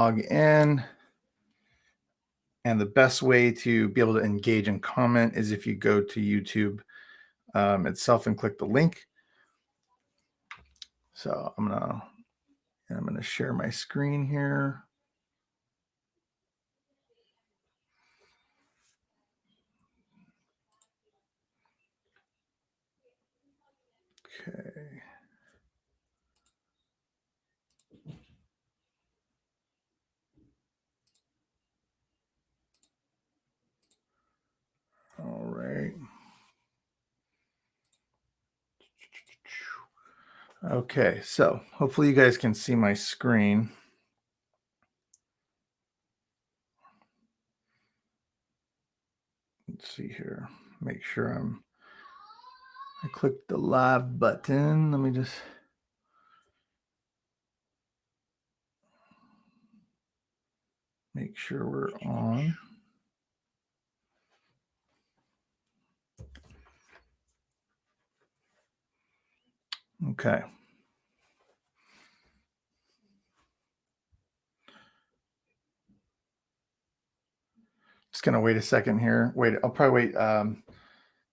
log in. And the best way to be able to engage and comment is if you go to YouTube itself and click the link. So I'm gonna share my screen here. Okay. All right. Okay, so hopefully you guys can see my screen. Let's see here. Make sure I clicked the live button. Let me just make sure we're on. Okay. Just gonna wait a second here. I'll probably wait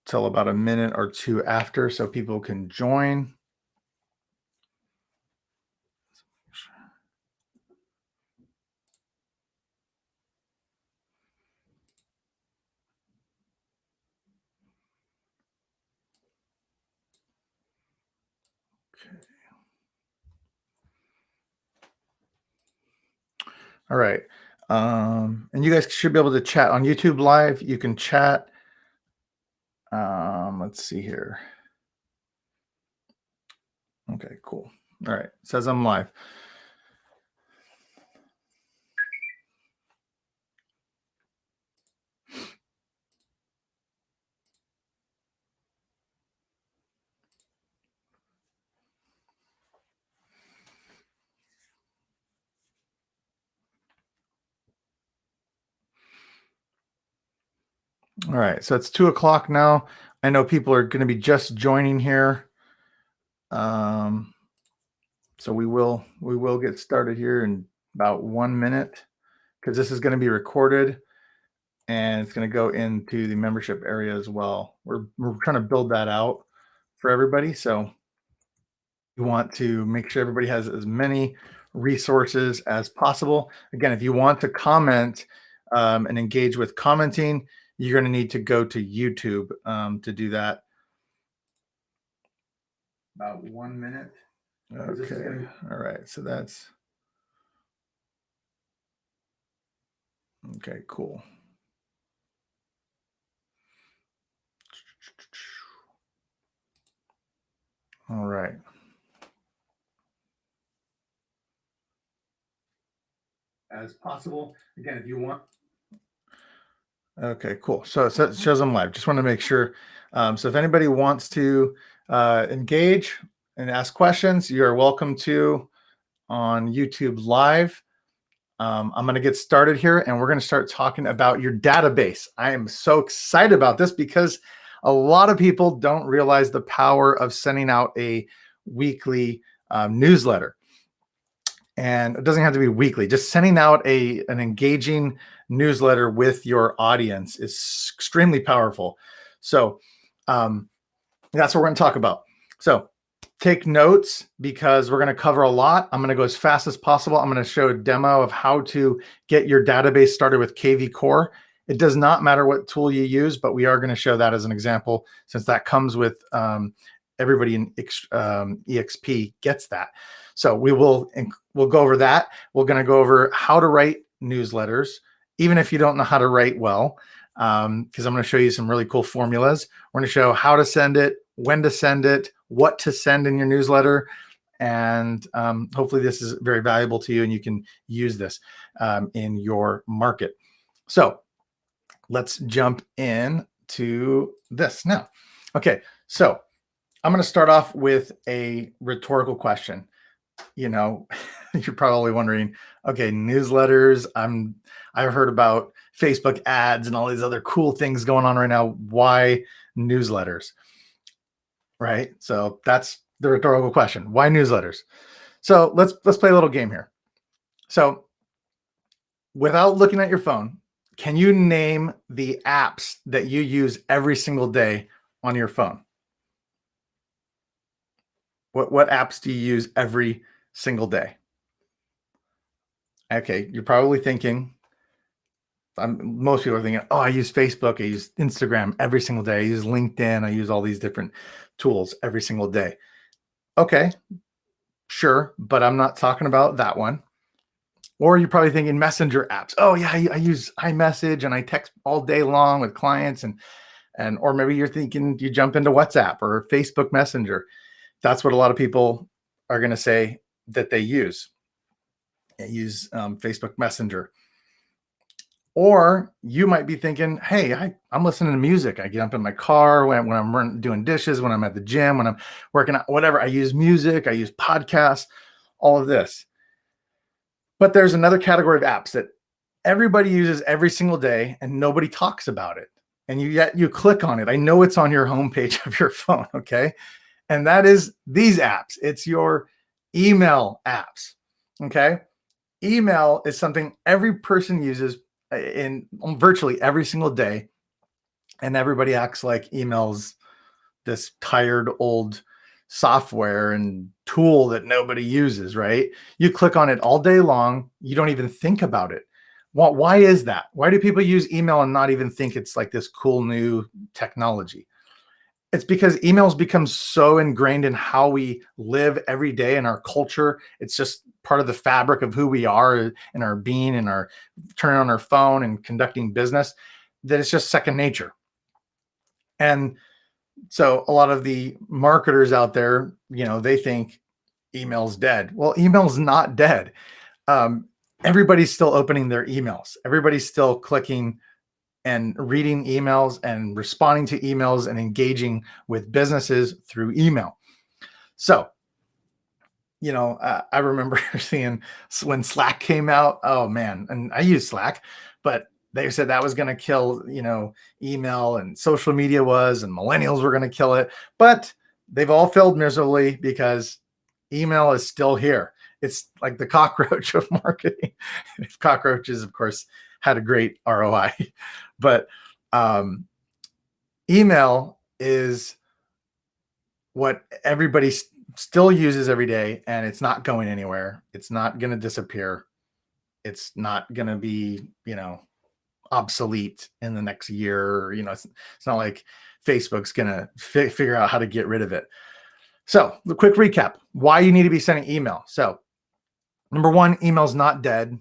till about a minute or two after so people can join. Okay. All right. And you guys should be able to chat on YouTube Live. You can chat. Let's see here. Okay, cool. All right. It says I'm live. All right. So it's 2:00 now. I know people are going to be just joining here. So we will get started here in about 1 minute because this is going to be recorded and it's going to go into the membership area as well. We're trying to build that out for everybody. So we want to make sure everybody has as many resources as possible. Again, if you want to comment and engage with commenting, you're going to need to go to YouTube to do that. About 1 minute. Okay. All right. So that's okay. Cool. All right. As possible. Again, if you want. Okay, cool. So it shows them live. Just want to make sure. So if anybody wants to engage and ask questions, you are welcome to on YouTube Live. I'm going to get started here and we're going to start talking about your database. I am so excited about this because a lot of people don't realize the power of sending out a weekly newsletter. And it doesn't have to be weekly. Just sending out an engaging newsletter with your audience is extremely powerful. So that's what we're going to talk about. So take notes because we're going to cover a lot. I'm going to go as fast as possible. I'm going to show a demo of how to get your database started with KV Core. It does not matter what tool you use, but we are going to show that as an example since that comes with everybody in EXP gets that. So we'll go over that. We're going to go over how to write newsletters, even if you don't know how to write well, because I'm going to show you some really cool formulas. We're going to show how to send it, when to send it, what to send in your newsletter, and hopefully this is very valuable to you and you can use this in your market. So let's jump in to this now. Okay, so I'm going to start off with a rhetorical question. You know, you're probably wondering, okay, newsletters, I've heard about Facebook ads and all these other cool things going on right now. Why newsletters? Right? So that's the rhetorical question. Why newsletters? So let's play a little game here. So Without looking at your phone, can you name the apps that you use every single day on your phone? What apps do you use every single day? Okay, you're probably thinking, most people are thinking, oh, I use Facebook, I use Instagram every single day, I use LinkedIn, I use all these different tools every single day. Okay, sure, but I'm not talking about that one. Or you're probably thinking messenger apps. Oh yeah, I use iMessage and I text all day long with clients, and or maybe you're thinking you jump into WhatsApp or Facebook Messenger. That's what a lot of people are going to say that they use. They use Facebook Messenger. Or you might be thinking, hey, I'm listening to music. I get up in my car when I'm doing dishes, when I'm at the gym, when I'm working out, whatever. I use music, I use podcasts, all of this. But there's another category of apps that everybody uses every single day and nobody talks about it. And yet you click on it. I know it's on your homepage of your phone, okay? And that is these apps. It's your email apps, okay? Email is something every person uses in virtually every single day, and everybody acts like email's this tired old software and tool that nobody uses, right? You click on it all day long, you don't even think about it. Why is that? Why do people use email and not even think it's like this cool new technology? It's because emails become so ingrained in how we live every day in our culture. It's just part of the fabric of who we are and our being and our turning on our phone and conducting business, that it's just second nature. And so a lot of the marketers out there, they think email's dead. Well, email's not dead. Um, Everybody's still opening their emails. Everybody's still clicking and reading emails and responding to emails and engaging with businesses through email. So, I remember seeing when Slack came out. Oh man, and I use Slack, but they said that was going to kill, email, and social media was, and millennials were going to kill it. But they've all failed miserably because email is still here. It's like the cockroach of marketing. If cockroaches, of course, had a great ROI, but um, email is what everybody still uses every day, and it's not going anywhere. It's not going to disappear. It's not going to be, obsolete in the next year. It's not like Facebook's going to figure out how to get rid of it. So, the quick recap: why you need to be sending email. So, number one, email's not dead.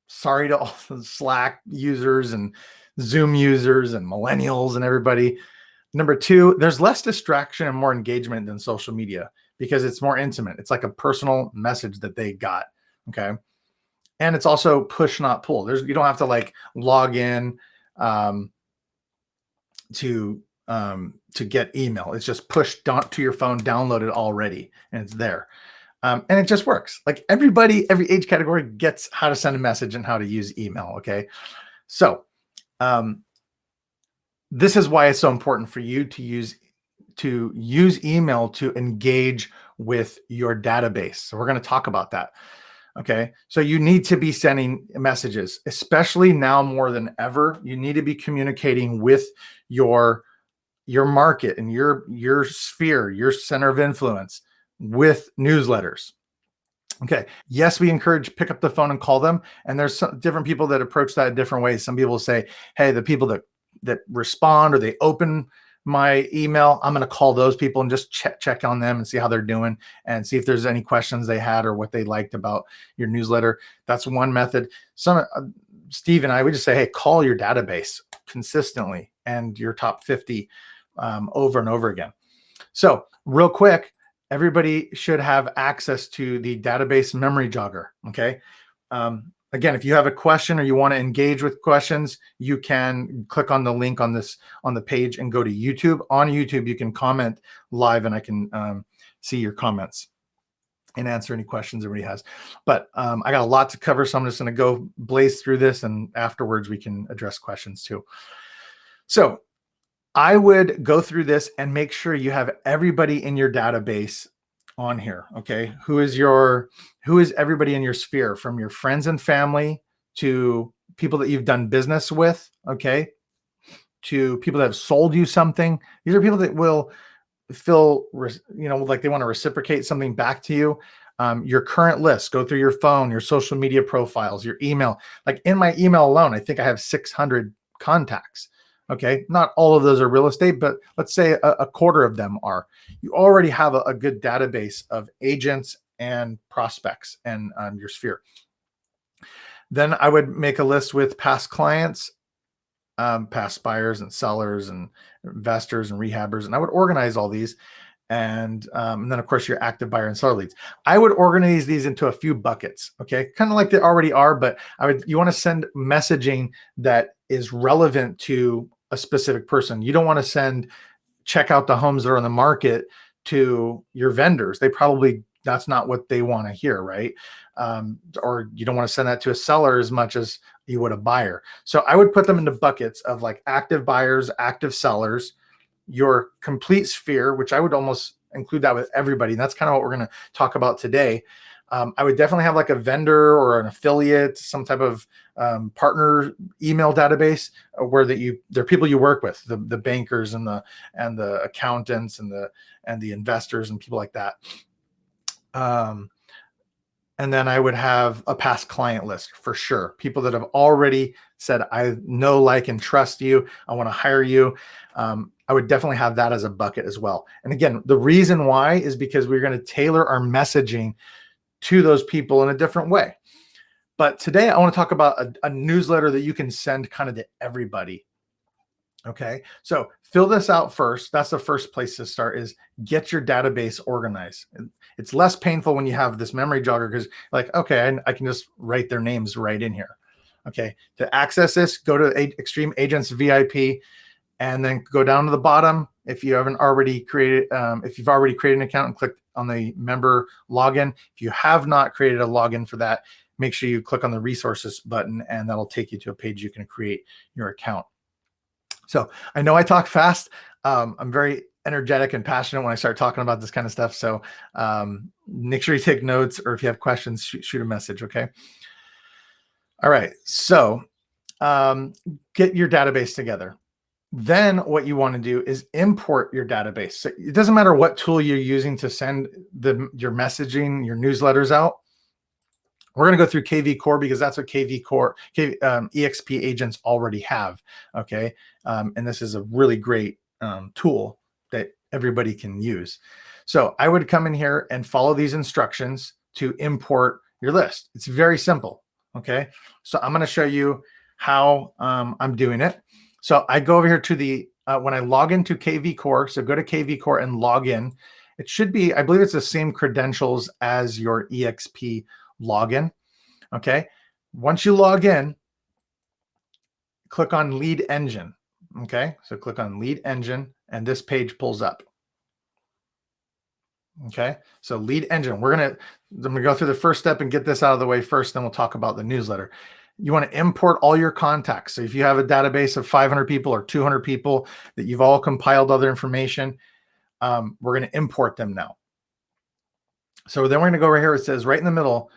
Sorry to all the Slack users and Zoom users and millennials and everybody. Number two, there's less distraction and more engagement than social media because it's more intimate. It's like a personal message that they got. Okay. And it's also push, not pull. You don't have to like log in um, to get email. It's just push to your phone, download it already, and it's there. And it just works. Like everybody, every age category gets how to send a message and how to use email. Okay. So this is why it's so important for you to use email to engage with your database. So we're going to talk about that. Okay. So you need to be sending messages, especially now more than ever. You need to be communicating with your market and your sphere, your center of influence with newsletters. Okay. Yes, we encourage pick up the phone and call them. And there's some different people that approach that different ways. Some people say, hey, the people that respond or they open my email, I'm going to call those people and just check on them and see how they're doing and see if there's any questions they had or what they liked about your newsletter. That's one method. Steve and I would just say, hey, call your database consistently and your top 50 over and over again. So real quick, everybody should have access to the database memory jogger. Okay. Again, if you have a question or you want to engage with questions, you can click on the link on the page and go to YouTube. On YouTube, you can comment live and I can see your comments and answer any questions everybody has. But I got a lot to cover, so I'm just going to go blaze through this, and afterwards we can address questions too. So I would go through this and make sure you have everybody in your database on here. Okay. Who is everybody in your sphere, from your friends and family to people that you've done business with, okay, to people that have sold you something. These are people that will feel, like they want to reciprocate something back to you. Your current list, go through your phone, your social media profiles, your email. Like in my email alone, I think I have 600 contacts. Okay. Not all of those are real estate, but let's say a quarter of them are. You already have a good database of agents and prospects and your sphere. Then I would make a list with past clients, past buyers and sellers and investors and rehabbers. And I would organize all these. And then, of course, your active buyer and seller leads. I would organize these into a few buckets, okay? Kind of like they already are, but you want to send messaging that is relevant to a specific person. You don't want to send check out the homes that are on the market to your vendors. That's not what they want to hear, right? Or you don't want to send that to a seller as much as you would a buyer. So I would put them into buckets of like active buyers, active sellers, your complete sphere, which I would almost include that with everybody. And that's kind of what we're going to talk about today. I would definitely have like a vendor or an affiliate, some type of partner email database where they're people you work with, the bankers and the accountants and the investors and people like that. And then I would have a past client list for sure. People that have already said, I know, like, and trust you. I want to hire you. I would definitely have that as a bucket as well. And again, the reason why is because we're going to tailor our messaging to those people in a different way. But today I want to talk about a newsletter that you can send kind of to everybody. Okay, so fill this out first. That's the first place to start, is get your database organized. It's less painful when you have this memory jogger because like, okay, I can just write their names right in here. Okay, to access this, go to Extreme Agents VIP and then go down to the bottom. If you haven't already created, if you've already created an account and click on the member login. If you have not created a login for that, make sure you click on the resources button and that'll take you to a page you can create your account. So I know I talk fast. I'm very energetic and passionate when I start talking about this kind of stuff. So make sure you take notes, or if you have questions, shoot a message. Okay. All right. So get your database together. Then what you want to do is import your database. So it doesn't matter what tool you're using to send your messaging, your newsletters out. We're going to go through KV Core because that's what EXP agents already have. Okay. And this is a really great tool that everybody can use. So I would come in here and follow these instructions to import your list. It's very simple. Okay. So I'm going to show you how I'm doing it. So I go over here to when I log into KV Core, so go to KV Core and log in. It should be, I believe it's the same credentials as your EXP login. Okay. Once you log in, click on Lead Engine. Okay. So click on Lead Engine and this page pulls up. Okay. So Lead Engine, I'm going to go through the first step and get this out of the way first. Then we'll talk about the newsletter. You want to import all your contacts. So if you have a database of 500 people or 200 people that you've all compiled all their information, we're going to import them now. So then we're going to go over here. It says right in the middle,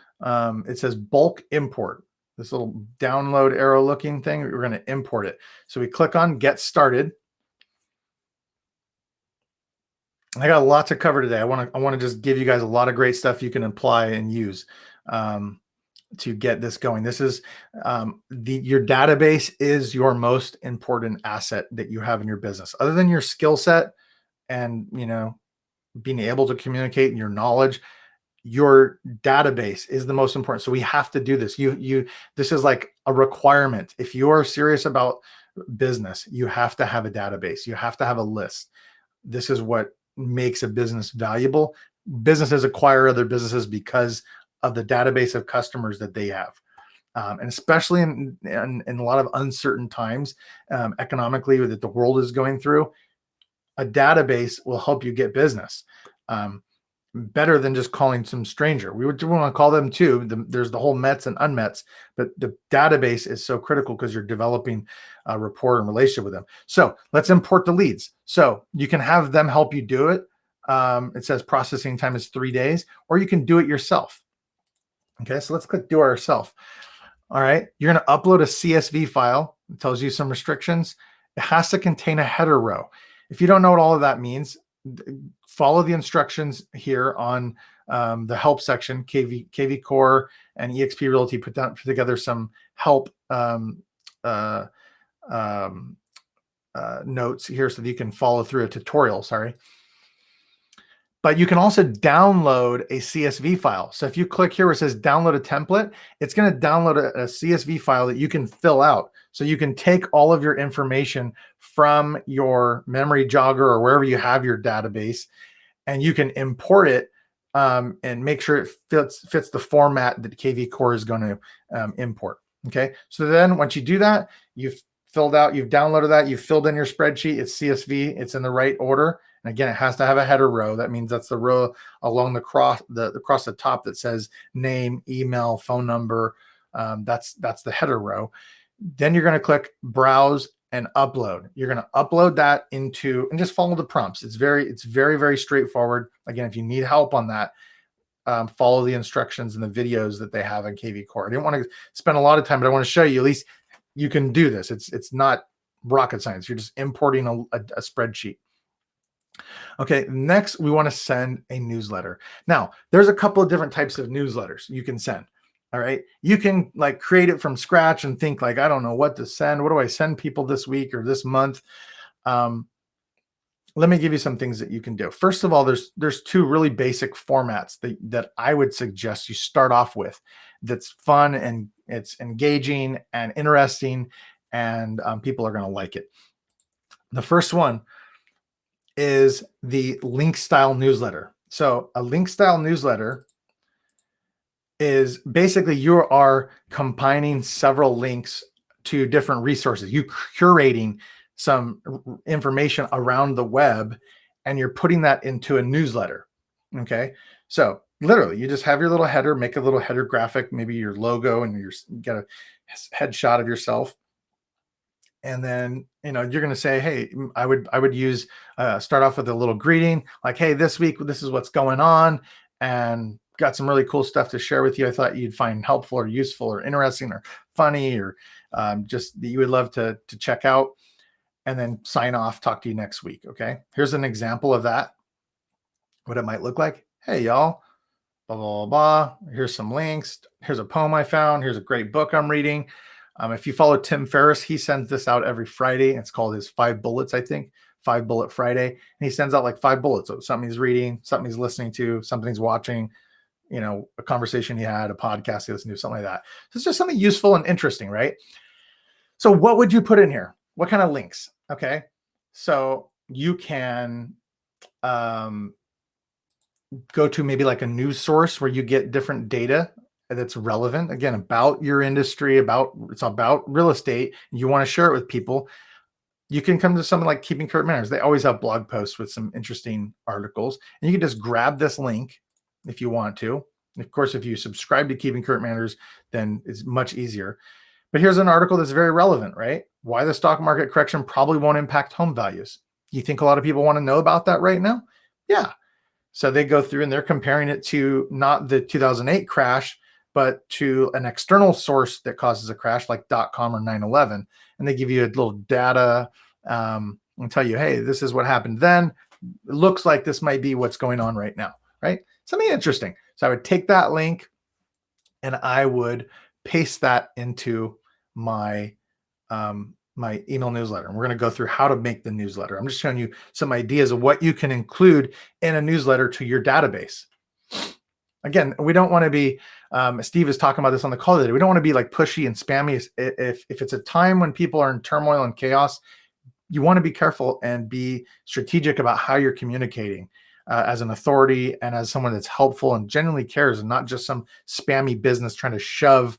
it says bulk import. This little download arrow looking thing, we're going to import it. So we click on Get Started. I got a lot to cover today. I want to just give you guys a lot of great stuff you can apply and use to get this going. This is your database is your most important asset that you have in your business, other than your skill set and being able to communicate and your knowledge. Your database is the most important. So we have to do this. This is like a requirement. If you are serious about business, you have to have a database. You have to have a list. This is what makes a business valuable. Businesses acquire other businesses because of the database of customers that they have. And especially in a lot of uncertain times economically that the world is going through, a database will help you get business. Better than just calling some stranger. We would want to call them too. There's the whole Mets and unmets, but the database is so critical because you're developing a rapport and relationship with them. So let's import the leads. So you can have them help you do it. It says processing time is 3 days, or you can do it yourself. Okay, so let's click do it ourselves. All right. You're going to upload a CSV file. It tells you some restrictions. It has to contain a header row. If you don't know what all of that means, follow the instructions here on the help section. KV Core and EXP Realty put together some help uh, um, notes here so that you can follow through a tutorial. Sorry. But you can also download a CSV file. So if you click here where it says download a template, it's going to download a CSV file that you can fill out. So you can take all of your information from your memory jogger or wherever you have your database, and you can import it and make sure it fits the format that KV Core is going to import. Okay. So then once you do that, you've downloaded that, you've filled in your spreadsheet, it's CSV, it's in the right order. And again, it has to have a header row. That means that's the row along across the top that says name, email, phone number. That's the header row. Then you're going to click browse and upload. You're going to upload that into, and just follow the prompts. It's very, very straightforward. Again, if you need help on that, follow the instructions and the videos that they have on KV Core. I didn't want to spend a lot of time, but I want to show you at least you can do this. It's not rocket science. You're just importing a spreadsheet. Okay, next we want to send a newsletter. Now, there's a couple of different types of newsletters you can send. All right, you can like create it from scratch and think like, I don't know what to send. What do I send people this week or this month? Let me give you some things that you can do. First of all, there's two really basic formats that I would suggest you start off with. That's fun and it's engaging and interesting, and people are going to like it. The first one is the link style newsletter. So a link style newsletter is basically you are combining several links to different resources. You curating some information around the web and you're putting that into a newsletter. Okay. So literally you just have your little header, make a little header graphic, maybe your logo, and you get a headshot of yourself. And then, you're going to say, hey, I would use, start off with a little greeting like, hey, this week, this is what's going on and got some really cool stuff to share with you. I thought you'd find helpful or useful or interesting or funny or just that you would love to check out, and then sign off, talk to you next week. Okay. Here's an example of that. What it might look like. Hey, y'all, blah, blah, blah. Here's some links. Here's a poem I found. Here's a great book I'm reading. If you follow Tim Ferriss, he sends this out every Friday. It's called his 5 bullets, I think, 5 bullet Friday. And he sends out like 5 bullets of something he's reading, something he's listening to, something he's watching, a conversation he had, a podcast he listened to, something like that. So it's just something useful and interesting, right? So what would you put in here? What kind of links? Okay. So you can go to maybe like a news source where you get different data that's relevant, again, about your industry, it's about real estate. You want to share it with people. You can come to something like Keeping Current Manners. They always have blog posts with some interesting articles, and you can just grab this link if you want to. Of course, if you subscribe to Keeping Current Manners, then it's much easier. But here's an article that's very relevant, right? Why the stock market correction probably won't impact home values. You think a lot of people want to know about that right now? Yeah. So they go through and they're comparing it to not the 2008 crash, but to an external source that causes a crash like .com or 9/11. And they give you a little data and tell you, hey, this is what happened then. It looks like this might be what's going on right now, right? Something interesting. So I would take that link and I would paste that into my my email newsletter. And we're going to go through how to make the newsletter. I'm just showing you some ideas of what you can include in a newsletter to your database. Again, we don't want to be, Steve is talking about this on the call today. We don't want to be like pushy and spammy. If it's a time when people are in turmoil and chaos, you want to be careful and be strategic about how you're communicating as an authority and as someone that's helpful and genuinely cares, and not just some spammy business trying to shove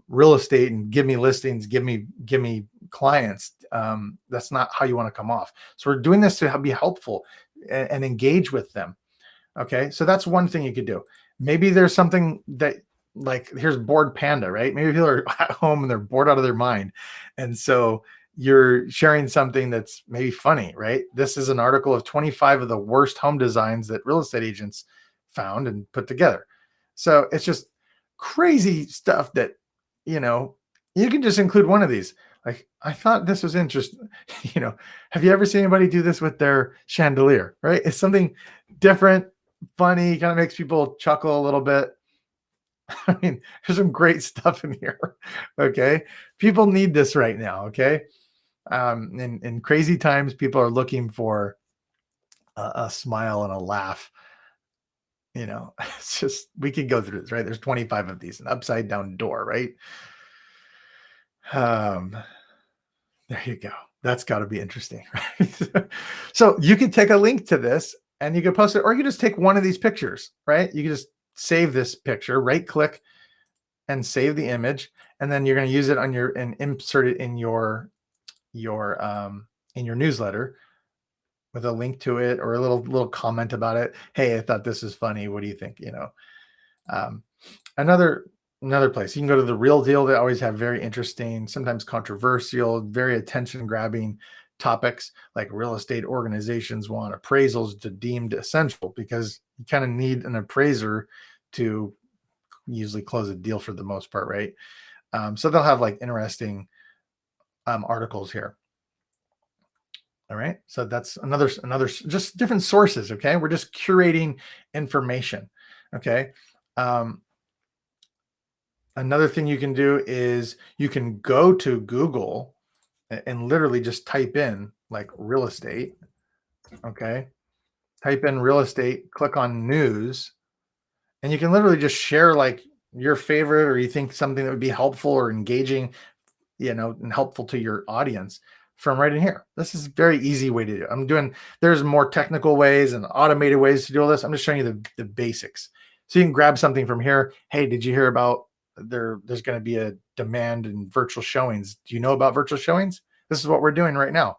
real estate and give me listings, give me clients. That's not how you want to come off. So we're doing this to be helpful and engage with them. Okay. So that's one thing you could do. Maybe there's something that, like, here's bored Panda, right? Maybe people are at home and they're bored out of their mind. And so you're sharing something that's maybe funny, right? This is an article of 25 of the worst home designs that real estate agents found and put together. So it's just crazy stuff that you know, you can just include one of these. Like, I thought this was interesting. Have you ever seen anybody do this with their chandelier, right? It's something different, funny, kind of makes people chuckle a little bit. I mean, there's some great stuff in here. Okay. People need this right now. Okay. In crazy times, people are looking for a smile and a laugh. It's just, we could go through this, right? There's 25 of these, an upside down door, right? Um, there you go. That's got to be interesting, right? So you can take a link to this and you can post it, or you can just take one of these pictures, right? You can just save this picture, right click and save the image, and then you're going to use it on and insert it in your newsletter with a link to it or a little comment about it. Hey, I thought this is funny. What do you think? Um, another place you can go to The Real Deal. They always have very interesting, sometimes controversial, very attention grabbing topics. Like real estate organizations want appraisals to deemed essential because you kind of need an appraiser to usually close a deal for the most part, right? So they'll have like interesting articles here. All right. So that's another just different sources. Okay. We're just curating information. Okay. Another thing you can do is you can go to Google and literally just type in like real estate. Okay. Type in real estate, click on news, and you can literally just share like your favorite, or you think something that would be helpful or engaging, and helpful to your audience from right in here. This is a very easy way to do it. There's more technical ways and automated ways to do all this. I'm just showing you the basics. So you can grab something from here. Hey, did you hear about there's going to be a demand in virtual showings? Do you know about virtual showings? This is what we're doing right now.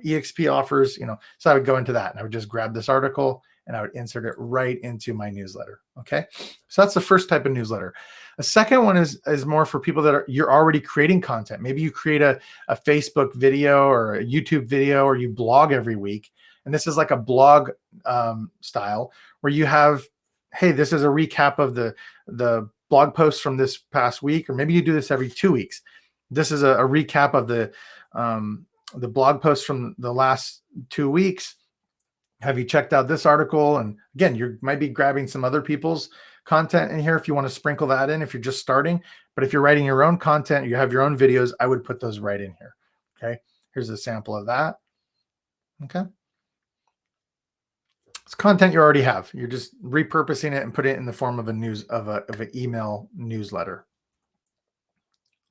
EXP offers, so I would go into that and I would just grab this article and I would insert it right into my newsletter. Okay. So that's the first type of newsletter. A second one is more for people that you're already creating content. Maybe you create a Facebook video or a YouTube video, or you blog every week. And this is like a blog style where you have, hey, this is a recap of the blog posts from this past week, or maybe you do this every 2 weeks. This is a recap of the blog posts from the last 2 weeks. Have you checked out this article? And again, you might be grabbing some other people's content in here if you want to sprinkle that in, if you're just starting. But if you're writing your own content, you have your own videos, I would put those right in here. Okay. Here's a sample of that. Okay. It's content you already have. You're just repurposing it and put it in the form of an email newsletter.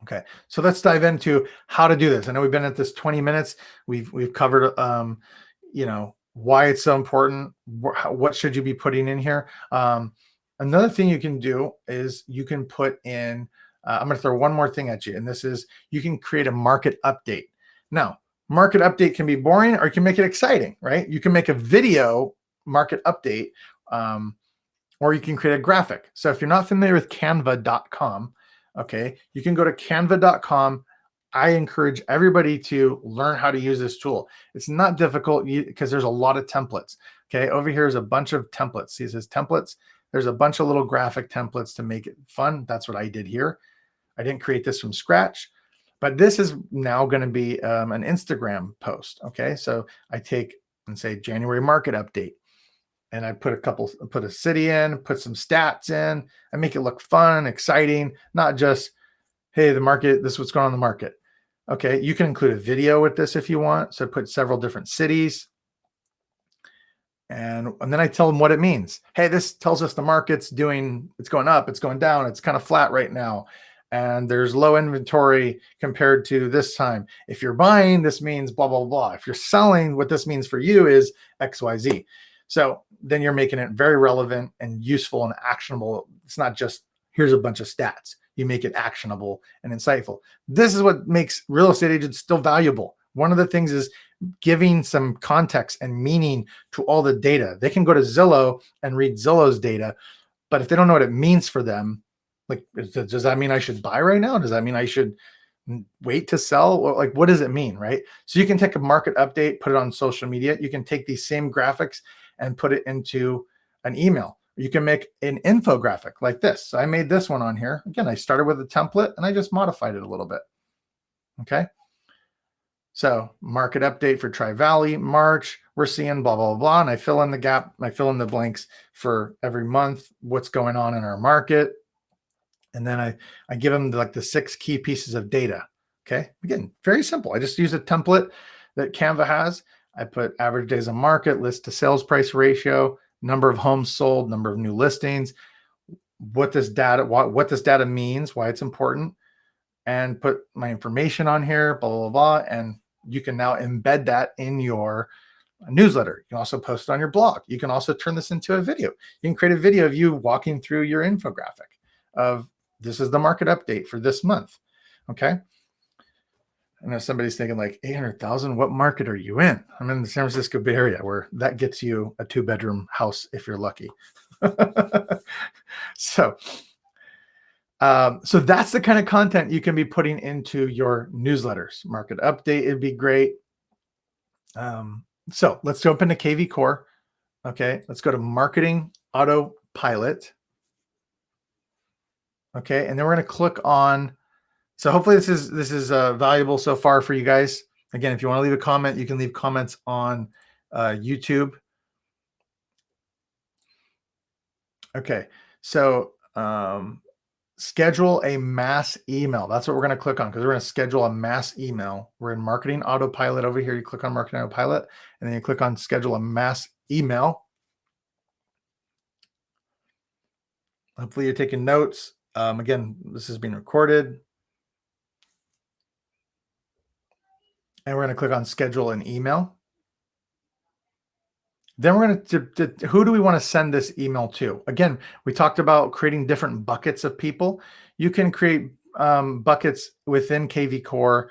Okay, so let's dive into how to do this. I know we've been at this 20 minutes. We've covered, why it's so important. What should you be putting in here? Another thing you can do is you can put in. I'm going to throw one more thing at you, and this is you can create a market update. Now, market update can be boring, or you can make it exciting, right? You can make a video market update, or you can create a graphic. So if you're not familiar with Canva.com. Okay, you can go to canva.com. I encourage everybody to learn how to use this tool. It's not difficult because there's a lot of templates. Okay, over here is a bunch of templates. See, it says templates. There's a bunch of little graphic templates to make it fun. That's what I did here. I didn't create this from scratch, but this is now going to be an Instagram post. Okay, so I take and say January market update. And I put a city in, put some stats in, and make it look fun, exciting, not just, hey, the market, this is what's going on in the market. Okay, you can include a video with this if you want. So put several different cities. And then I tell them what it means. Hey, this tells us the market's it's going up, it's going down, it's kind of flat right now. And there's low inventory compared to this time. If you're buying, this means blah, blah, blah. If you're selling, what this means for you is XYZ. So then you're making it very relevant and useful and actionable. It's not just here's a bunch of stats. You make it actionable and insightful. This is what makes real estate agents still valuable. One of the things is giving some context and meaning to all the data. They can go to Zillow and read Zillow's data, but if they don't know what it means for them, like, does that mean I should buy right now? Does that mean I should wait to sell? Or like, what does it mean, right? So you can take a market update, put it on social media. You can take these same graphics and put it into an email. You can make an infographic like this. So I made this one on here. Again, I started with a template and I just modified it a little bit. Okay. So market update for Tri-Valley, March, we're seeing blah, blah, blah. And I fill in the gap, I fill in the blanks for every month, what's going on in our market. And then I give them like the 6 key pieces of data. Okay. Again, very simple. I just use a template that Canva has. I put average days on market, list to sales price ratio, number of homes sold, number of new listings, what this data means, why it's important, and put my information on here, blah, blah, blah. And you can now embed that in your newsletter. You can also post it on your blog. You can also turn this into a video. You can create a video of you walking through your infographic of this is the market update for this month. Okay. I know somebody's thinking like 800,000, what market are you in? I'm in the San Francisco Bay Area, where that gets you a 2-bedroom house if you're lucky. So that's the kind of content you can be putting into your newsletters. Market update, it'd be great. So let's jump into KV Core. Okay, let's go to Marketing Autopilot. Okay, and then we're going to click on. So hopefully this is valuable so far for you guys. Again, if you want to leave a comment, you can leave comments on YouTube. Okay, so schedule a mass email. That's what we're going to click on, because we're going to schedule a mass email. We're in Marketing Autopilot over here. You click on Marketing Autopilot, and then you click on Schedule a Mass Email. Hopefully you're taking notes. Again, this is being recorded. And we're going to click on Schedule an Email. Then we're going to who do we want to send this email to? Again, we talked about creating different buckets of people. You can create buckets within KV Core.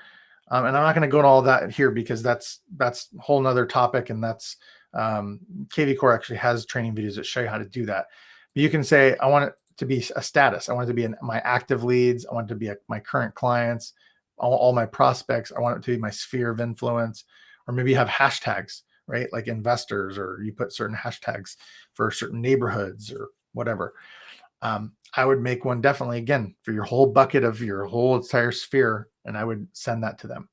And I'm not going to go into all that here, because that's a whole nother topic. And that's KV Core actually has training videos that show you how to do that. But you can say, I want it to be a status. I want it to be my active leads. I want it to be my current clients, all my prospects. I want it to be my sphere of influence. Or maybe you have hashtags, right? Like investors, or you put certain hashtags for certain neighborhoods or whatever. I would make one definitely, again, for your whole bucket of your whole entire sphere, and I would send that to them.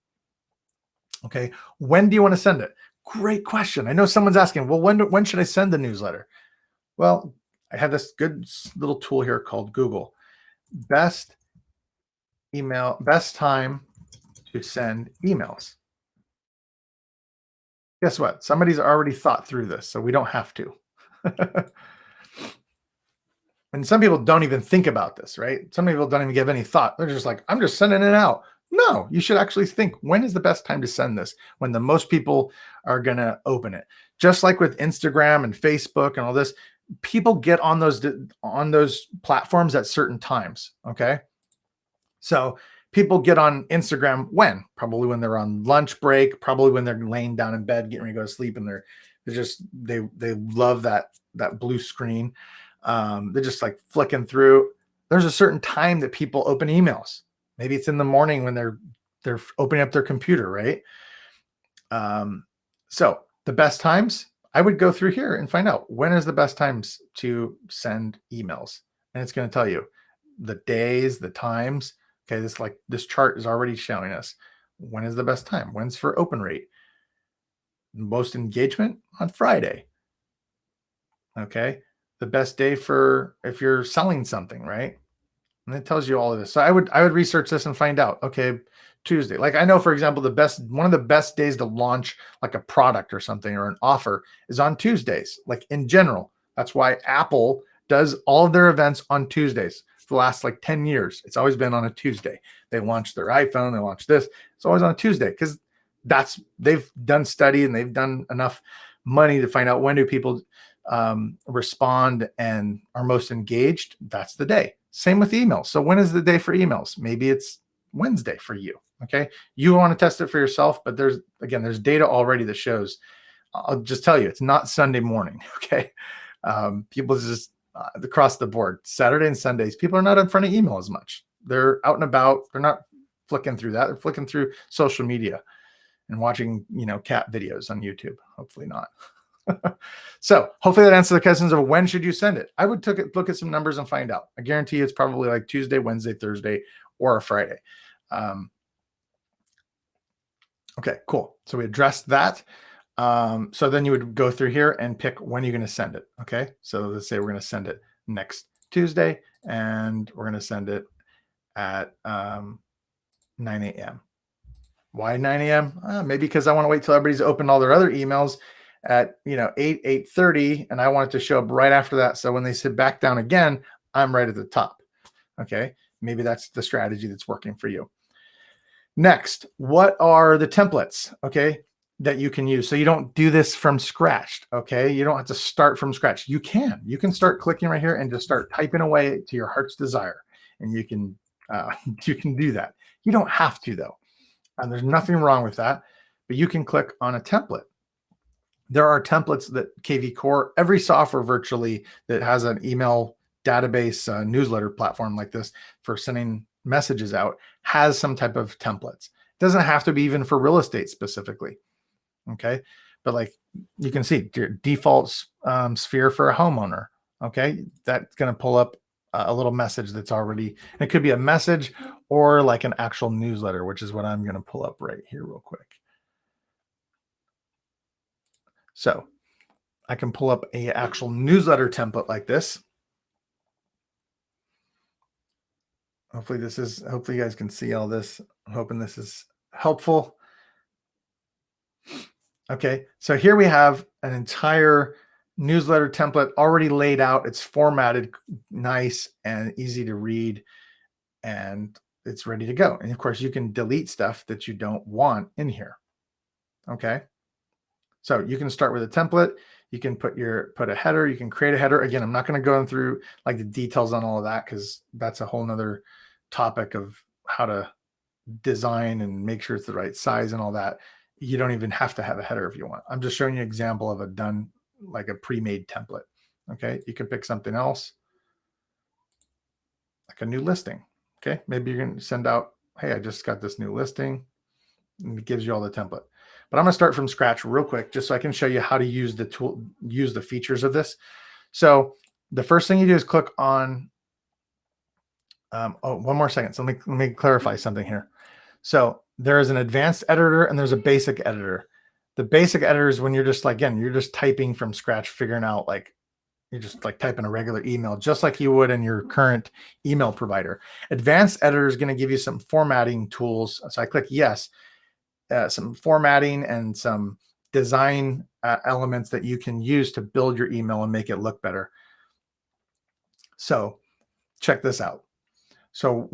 Okay. When do you want to send it? Great question. I know someone's asking, well, when should I send the newsletter? Well, I have this good little tool here called Google. Best time to send emails. Guess what? Somebody's already thought through this, so we don't have to. And some people don't even think about this, right? Some people don't even give any thought. They're just like, I'm just sending it out. No, you should actually think, when is the best time to send this? When the most people are going to open it. Just like with Instagram and Facebook and all this, people get on those platforms at certain times, okay? So people get on Instagram when? Probably when they're on lunch break, probably when they're laying down in bed, getting ready to go to sleep, and they love that blue screen. They're just like flicking through. There's a certain time that people open emails. Maybe it's in the morning when they're opening up their computer, right? So the best times, I would go through here and find out when is the best times to send emails. And it's going to tell you the days, the times. Okay, this chart is already showing us when is the best time. When's for open rate? Most engagement on Friday. Okay, the best day for if you're selling something, right? And it tells you all of this. So I would research this and find out. Okay, Tuesday. Like I know, for example, one of the best days to launch like a product or something or an offer is on Tuesdays. Like in general, that's why Apple does all of their events on Tuesdays. For the last like 10 years, it's always been on a Tuesday. They launched their iPhone, they launched this. It's always on a Tuesday, because they've done study and they've done enough money to find out when do people respond and are most engaged. That's the day. Same with emails. So when is the day for emails? Maybe it's Wednesday for you. Okay. You want to test it for yourself, but there's data already that shows, I'll just tell you, it's not Sunday morning. Okay. People just across the board, Saturday and Sundays, people are not in front of email as much. They're out and about. They're not flicking through that. They're flicking through social media and watching, cat videos on YouTube. Hopefully not. So hopefully that answers the questions of when should you send it. I would look at some numbers and find out. I guarantee you it's probably like Tuesday, Wednesday, Thursday, or a Friday. Okay, cool. So we addressed that. So then you would go through here and pick when you're going to send it. Okay, so let's say we're going to send it next Tuesday, and we're going to send it at 9 a.m. Why 9 a.m.? Maybe because I want to wait till everybody's opened all their other emails at 8:30, and I want it to show up right after that. So when they sit back down again, I'm right at the top. Okay, maybe that's the strategy that's working for you. Next, what are the templates? Okay, that you can use. So you don't do this from scratch. Okay, you don't have to start from scratch. You can start clicking right here and just start typing away to your heart's desire, and you can you can do that. You don't have to though. And there's nothing wrong with that, but you can click on a template. There are templates that KV Core, every software virtually that has an email database newsletter platform like this for sending messages out has some type of templates. It doesn't have to be even for real estate specifically. Okay. But like you can see your default sphere for a homeowner. Okay. That's going to pull up a little message that's already, it could be a message or like an actual newsletter, which is what I'm going to pull up right here real quick. So I can pull up a actual newsletter template like this. Hopefully you guys can see all this. I'm hoping this is helpful. Okay, so here we have an entire newsletter template already laid out. It's formatted nice and easy to read, and it's ready to go. And of course, you can delete stuff that you don't want in here. Okay, so you can start with a template. You can put a header. You can create a header. Again, I'm not going to go through like the details on all of that because that's a whole nother topic of how to design and make sure it's the right size and all that. You don't even have to have a header if you want. I'm just showing you an example of a done, like a pre-made template. Okay, you can pick something else, like a new listing. Okay, maybe you're going to send out, hey, I just got this new listing, and it gives you all the template. But I'm going to start from scratch real quick, just so I can show you how to use the tool, use the features of this. So the first thing you do is click on. One more second. So let me clarify something here. So there is an advanced editor and there's a basic editor. The basic editor is when you're just like, again, you're just typing from scratch, figuring out like, you're just like typing a regular email, just like you would in your current email provider. Advanced editor is going to give you some formatting tools. So I click yes, some formatting and some design elements that you can use to build your email and make it look better. So check this out. So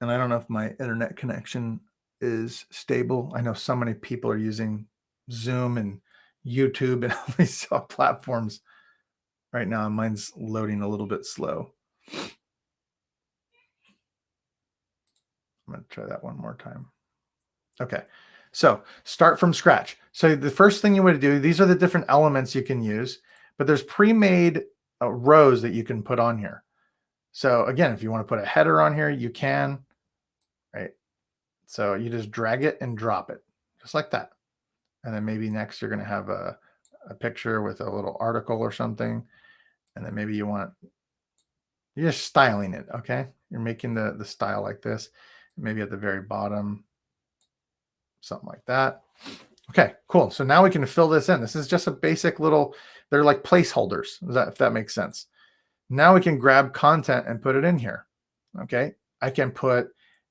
and I don't know if my internet connection is stable. I know so many people are using Zoom and YouTube and all these platforms right now. Mine's loading a little bit slow. I'm going to try that one more time. Okay. So start from scratch. So the first thing you want to do, these are the different elements you can use, but there's pre-made rows that you can put on here. So again, if you want to put a header on here, you can, right? So you just drag it and drop it just like that. And then maybe next you're going to have a picture with a little article or something. And then maybe you're just styling it. Okay. You're making the style like this, maybe at the very bottom, something like that. Okay, cool. So now we can fill this in. This is just a basic little, they're like placeholders, if that makes sense. Now we can grab content and put it in here. Okay. I can put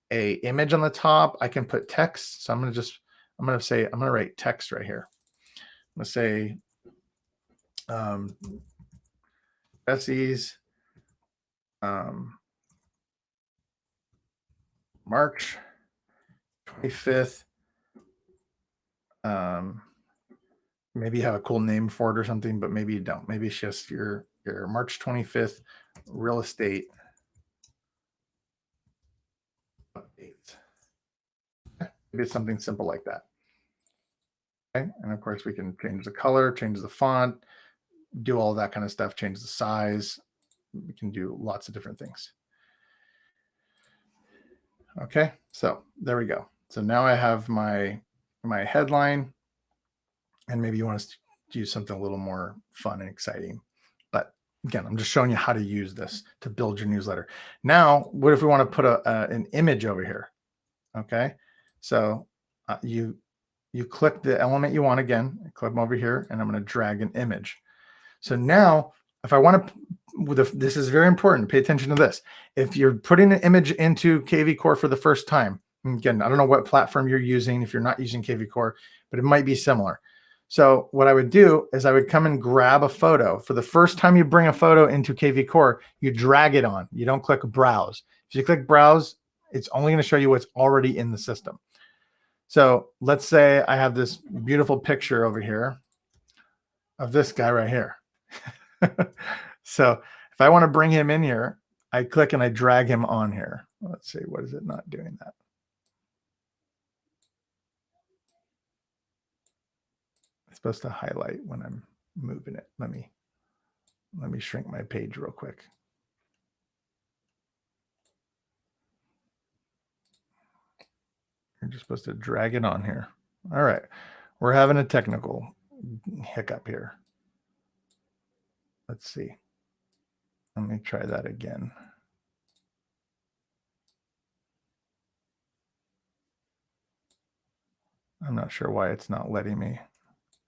a image on the top. I can put text. So I'm going to write text right here. I'm going to say, Bessie's, March 25th. Maybe you have a cool name for it or something, but maybe you don't. Maybe it's just your March 25th real estate updates. Maybe it's something simple like that. Okay. And of course we can change the color, change the font, do all that kind of stuff, change the size. We can do lots of different things. Okay, so there we go. So now I have my headline, and maybe you want to use something a little more fun and exciting. But again, I'm just showing you how to use this to build your newsletter. Now, what if we want to put an image over here? Okay, so you click the element you want again, click over here, and I'm going to drag an image. So now, if I want to, this is very important. Pay attention to this. If you're putting an image into KV Core for the first time, again, I don't know what platform you're using if you're not using KV Core, but it might be similar. So what I would do is I would come and grab a photo. For the first time you bring a photo into KV Core, you drag it on. You don't click Browse. If you click Browse, it's only going to show you what's already in the system. So let's say I have this beautiful picture over here of this guy right here. So if I want to bring him in here, I click and I drag him on here. Let's see, what is it not doing that? It's supposed to highlight when I'm moving it. Let me shrink my page real quick. You're just supposed to drag it on here. All right, we're having a technical hiccup here. Let's see. Let me try that again. I'm not sure why it's not letting me. It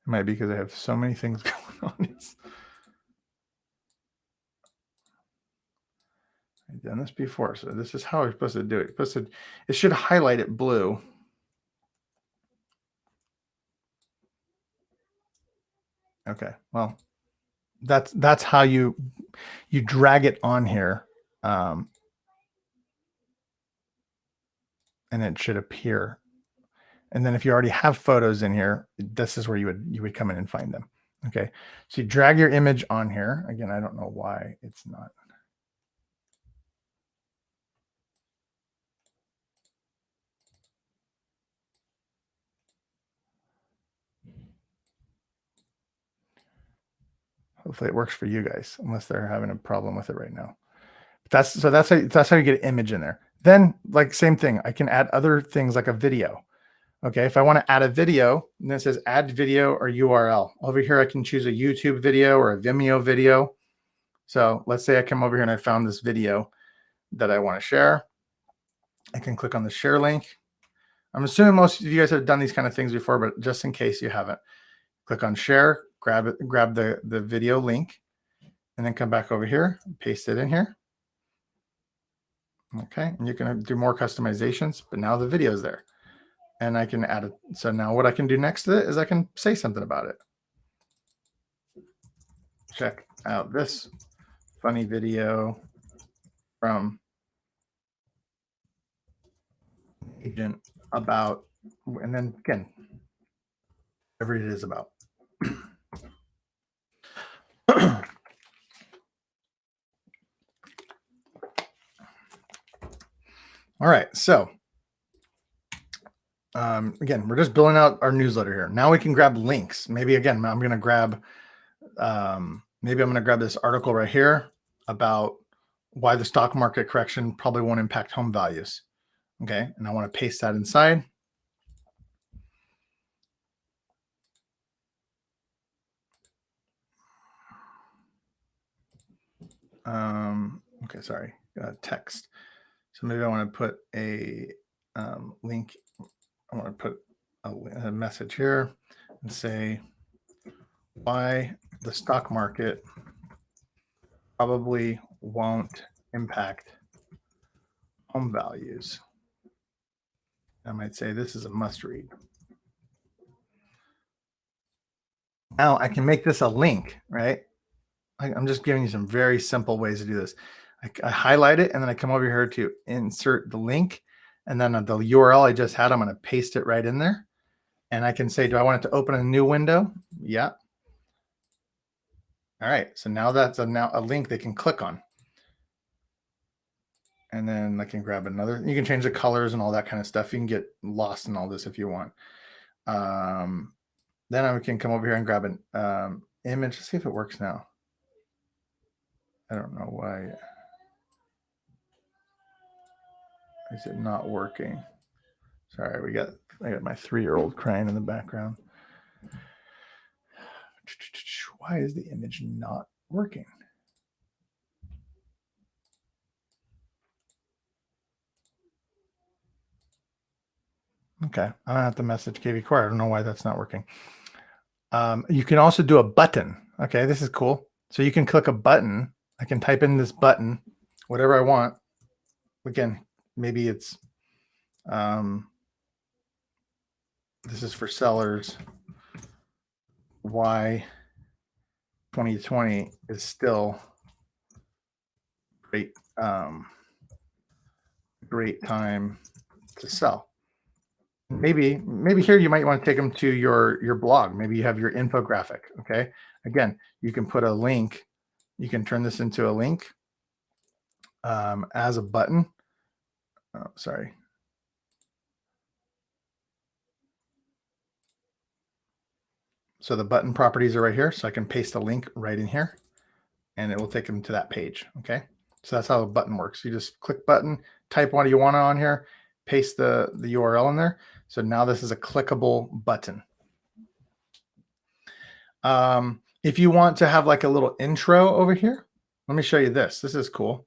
might be because I have so many things going on. I've done this before, so this is how we're supposed to do it. It should highlight it blue. Okay, well, that's how you drag it on here, and it should appear. And then if you already have photos in here, this is where you would come in and find them. Okay, so you drag your image on here. Again, I don't know why it's not. Hopefully it works for you guys, unless they're having a problem with it right now. That's how you get an image in there. Then, like, same thing, I can add other things like a video. Okay, if I want to add a video, and it says add video or URL. Over here, I can choose a YouTube video or a Vimeo video. So let's say I come over here and I found this video that I want to share. I can click on the share link. I'm assuming most of you guys have done these kind of things before, but just in case you haven't, click on share, grab the video link, and then come back over here, paste it in here. Okay, and you can do more customizations, but now the video is there. And I can add it. So now what I can do next to it is I can say something about it. Check out this funny video from agent about, and then again, whatever it is about. All right, so again, we're just building out our newsletter here. Now we can grab links. Maybe again, I'm going to grab, this article right here about why the stock market correction probably won't impact home values. Okay, and I want to paste that inside. Okay, sorry, text. So maybe I want to put a link. I want to put a message here and say why the stock market probably won't impact home values. I might say this is a must read. Now I can make this a link, right? I'm just giving you some very simple ways to do this. I highlight it and then I come over here to insert the link, and then the URL I just had, I'm going to paste it right in there. And I can say, do I want it to open a new window? Yeah. All right. So now that's now a link they can click on. And then I can grab another. You can change the colors and all that kind of stuff. You can get lost in all this if you want. Then I can come over here and grab an image. Let's see if it works now. I don't know why. Is it not working? Sorry, I got my 3-year-old crying in the background. Why is the image not working? Okay, I don't have to message KV Core. I don't know why that's not working. You can also do a button. Okay, this is cool. So you can click a button. I can type in this button, whatever I want. Again, maybe it's this is for sellers. Why 2020 is still great, great time to sell. Maybe here you might want to take them to your blog. Maybe you have your infographic. Okay, again, you can put a link. You can turn this into a link as a button. Oh, sorry. So the button properties are right here. So I can paste a link right in here and it will take them to that page. Okay. So that's how a button works. You just click button, type what you want on here, paste the URL in there. So now this is a clickable button. If you want to have like a little intro over here, let me show you this. This is cool.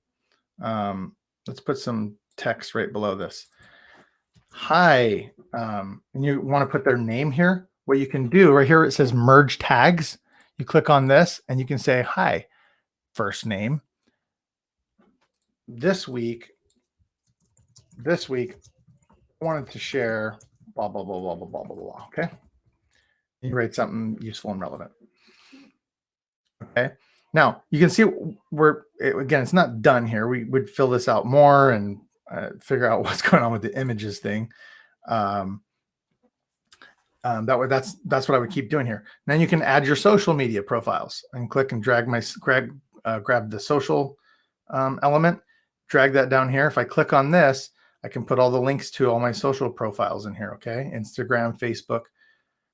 Let's put some text right below this. Hi, and you want to put their name here. What you can do right here, it says merge tags. You click on this and you can say, hi, first name. This week, I wanted to share blah, blah, blah, blah, blah, blah, blah, blah. Okay. You write something useful and relevant. Okay. Now you can see again, it's not done here. We would fill this out more and figure out what's going on with the images thing. That's what I would keep doing here. And then you can add your social media profiles and click and grab the social element, drag that down here. If I click on this, I can put all the links to all my social profiles in here. Okay. Instagram, Facebook.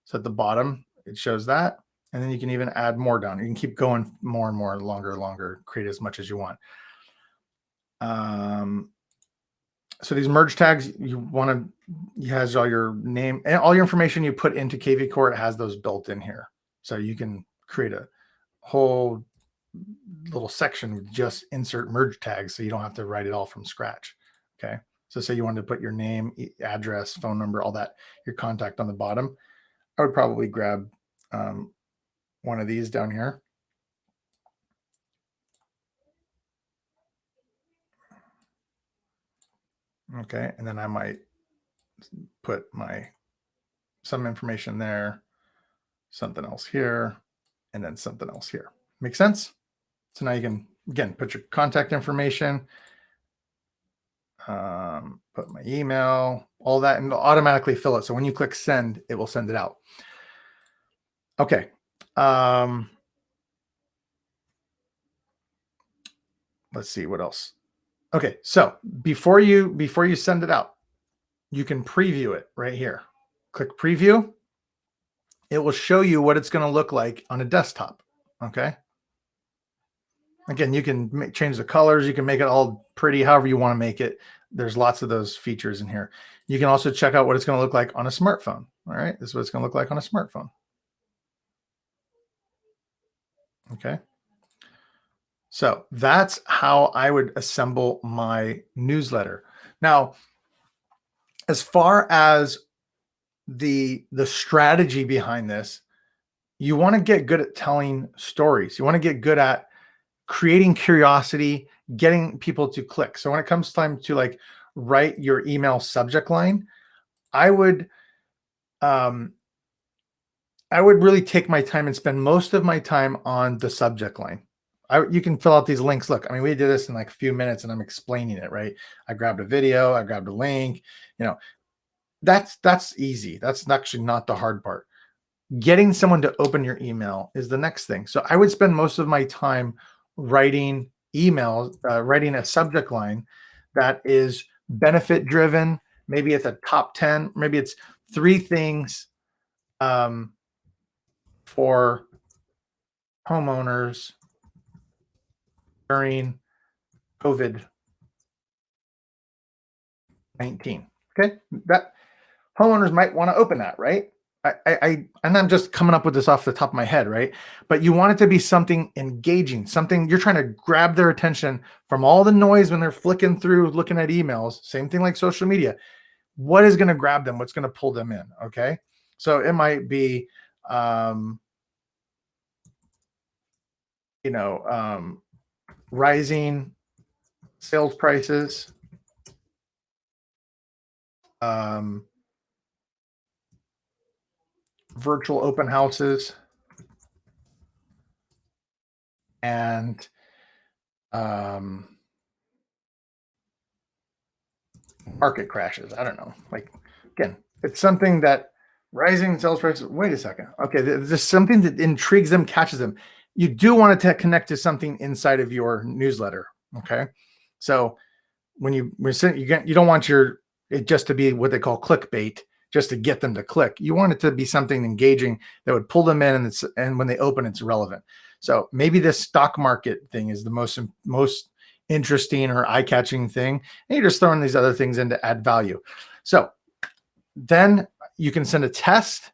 So at the bottom, it shows that. And then you can even add more down. You can keep going more and more, longer, create as much as you want. So these merge tags, it has all your name and all your information you put into KV Core. It has those built in here. So you can create a whole little section with just insert merge tags. So you don't have to write it all from scratch. Okay. So say you wanted to put your name, address, phone number, all that, your contact on the bottom. I would probably grab one of these down here. Okay. And then I might put some information there, something else here, and then something else here. Make sense? So now you can, again, put your contact information, put my email, all that, and it'll automatically fill it. So when you click send, it will send it out. Okay. Let's see what else. Okay. So before you send it out, you can preview it right here. Click preview. It will show you what it's going to look like on a desktop. Okay. Again, you can change the colors. You can make it all pretty, however you want to make it. There's lots of those features in here. You can also check out what it's going to look like on a smartphone. All right. This is what it's going to look like on a smartphone. Okay. So that's how I would assemble my newsletter. Now, as far as the strategy behind this, you want to get good at telling stories. You want to get good at creating curiosity, getting people to click. So when it comes time to like write your email subject line, I would really take my time and spend most of my time on the subject line. You can fill out these links. Look, I mean, we did this in like a few minutes and I'm explaining it, right? I grabbed a video, I grabbed a link, that's easy. That's actually not the hard part. Getting someone to open your email is the next thing. So I would spend most of my time writing emails, writing a subject line that is benefit driven. Maybe it's a top 10, maybe it's 3 things for homeowners during COVID-19. Okay, that homeowners might want to open that, right? and I'm just coming up with this off the top of my head, right? But you want it to be something engaging, something you're trying to grab their attention from all the noise when they're flicking through, looking at emails. Same thing like social media. What is going to grab them? What's going to pull them in? Okay. So it might be, um, rising sales prices, um, virtual open houses, and market crashes. I don't know. Like, again, it's something that rising sales prices. Wait a second. Okay, there's something that intrigues them, catches them. You do want it to connect to something inside of your newsletter. Okay, so when you don't want it just to be what they call clickbait, just to get them to click. You want it to be something engaging that would pull them in, and when they open, it's relevant. So maybe this stock market thing is the most interesting or eye-catching thing, and you're just throwing these other things in to add value. So then you can send a test.